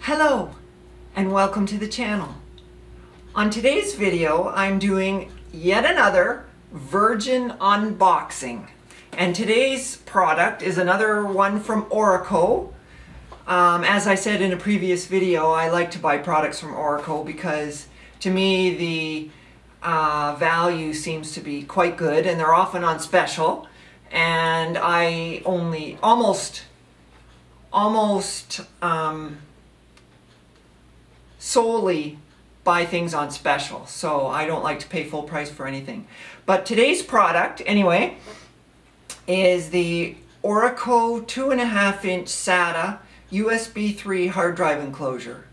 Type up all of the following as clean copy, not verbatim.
Hello and welcome to the channel. On today's video I'm doing yet another virgin unboxing, and today's product is another one from Orico. As I said in a previous video, I like to buy products from Orico because to me the value seems to be quite good, and they're often on special, and I only almost solely buy things on special, so I don't like to pay full price for anything. But today's product anyway is the Orico 2.5-inch SATA USB 3 hard drive enclosure.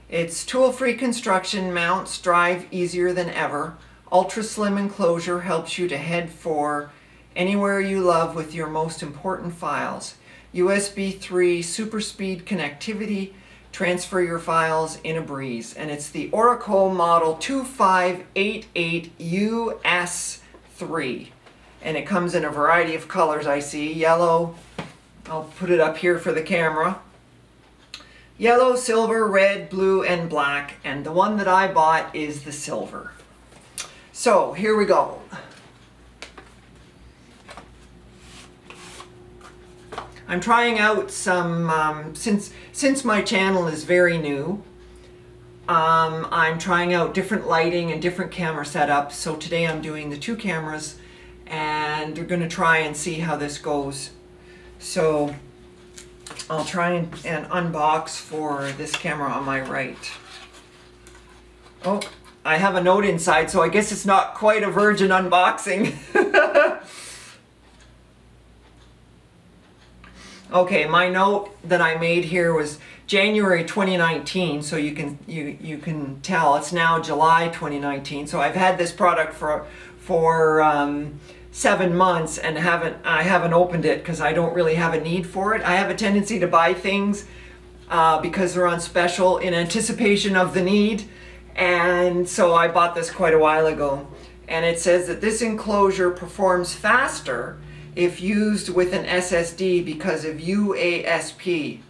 It's tool-free construction, mounts drive easier than ever. Ultra slim enclosure helps you to head for anywhere you love with your most important files. USB 3 super speed connectivity, transfer your files in a breeze. And it's the Orico model 2588 US3. And it comes in a variety of colors I see. Yellow, I'll put it up here for the camera. Yellow, silver, red, blue, and black. And the one that I bought is the silver. So here we go. I'm trying out some, since my channel is very new, I'm trying out different lighting and different camera setups. So today I'm doing the two cameras, and we're going to try and see how this goes. So I'll try and unbox for this camera on my right. Oh, I have a note inside, so I guess it's not quite a virgin unboxing. Okay, my note that I made here was January 2019, so you can tell it's now July 2019. So I've had this product for 7 months and I haven't opened it because I don't really have a need for it. I have a tendency to buy things because they're on special in anticipation of the need, and so I bought this quite a while ago. And it says that this enclosure performs faster if used with an SSD because of UASP,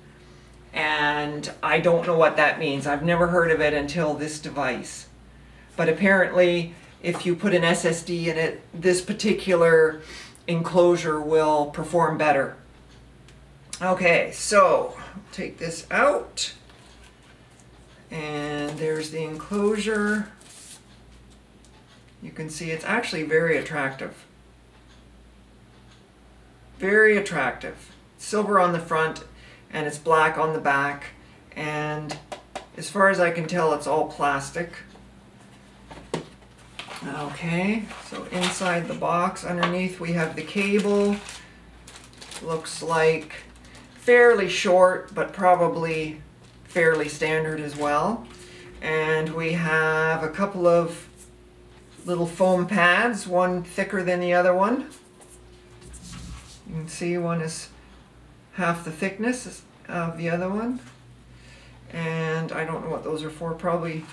and I don't know what that means. I've never heard of it until this device, but apparently if you put an SSD in it, this particular enclosure will perform better. Okay, so take this out, and there's the enclosure. You can see it's actually very attractive. Very attractive. Silver on the front and it's black on the back, and as far as I can tell it's all plastic. Okay, so inside the box underneath we have the cable. Looks like fairly short but probably fairly standard as well. And we have a couple of little foam pads, one thicker than the other one. You can see one is half the thickness of the other one, and I don't know what those are for. Probably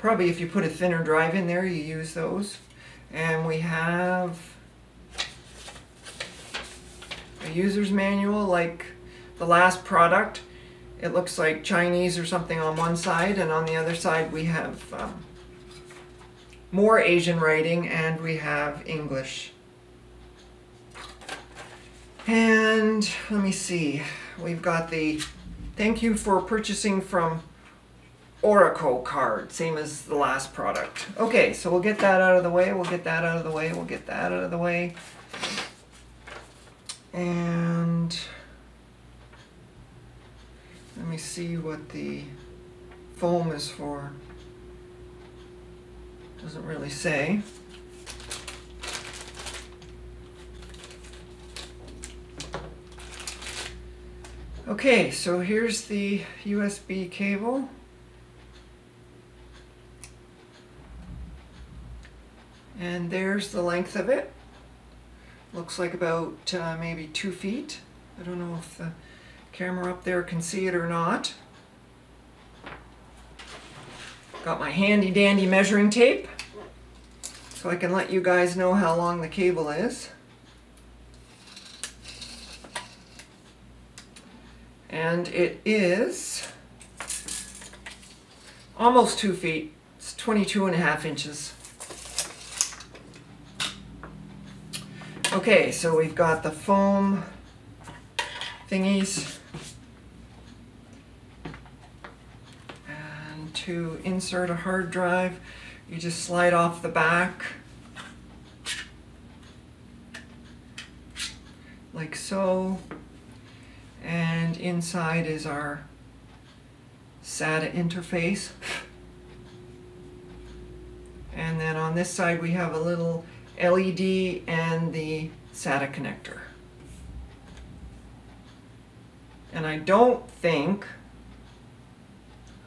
if you put a thinner drive in there, you use those. And we have a user's manual like the last product. It looks like Chinese or something on one side, and on the other side we have more Asian writing, and we have English. And let me see, we've got the thank you for purchasing from Orico card, same as the last product. Okay, so we'll get that out of the way, we'll get that out of the way, we'll get that out of the way. And let me see what the foam is for. Doesn't really say. Okay, so here's the USB cable. And there's the length of it. Looks like about maybe 2 feet. I don't know if the camera up there can see it or not. Got my handy dandy measuring tape so I can let you guys know how long the cable is. And it is almost 2 feet. It's 22.5 inches. Okay, so we've got the foam thingies. And to insert a hard drive, you just slide off the back like so. And inside is our SATA interface. And then on this side we have a little LED and the SATA connector. And I don't think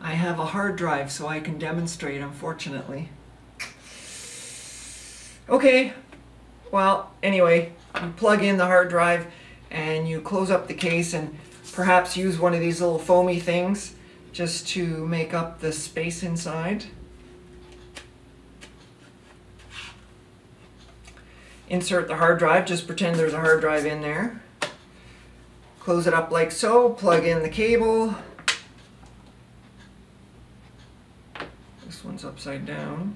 I have a hard drive so I can demonstrate, unfortunately. Okay, well, anyway, you plug in the hard drive and you close up the case and perhaps use one of these little foamy things just to make up the space inside. Insert the hard drive, just pretend there's a hard drive in there. Close it up like so, plug in the cable. This one's upside down.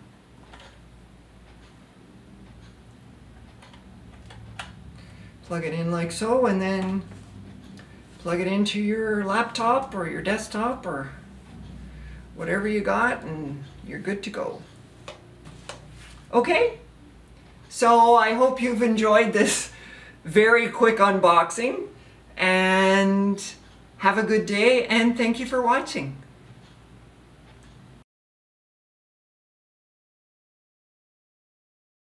Plug it in like so, and then plug it into your laptop or your desktop or whatever you got, and you're good to go. Okay, so I hope you've enjoyed this very quick unboxing, and have a good day, and thank you for watching.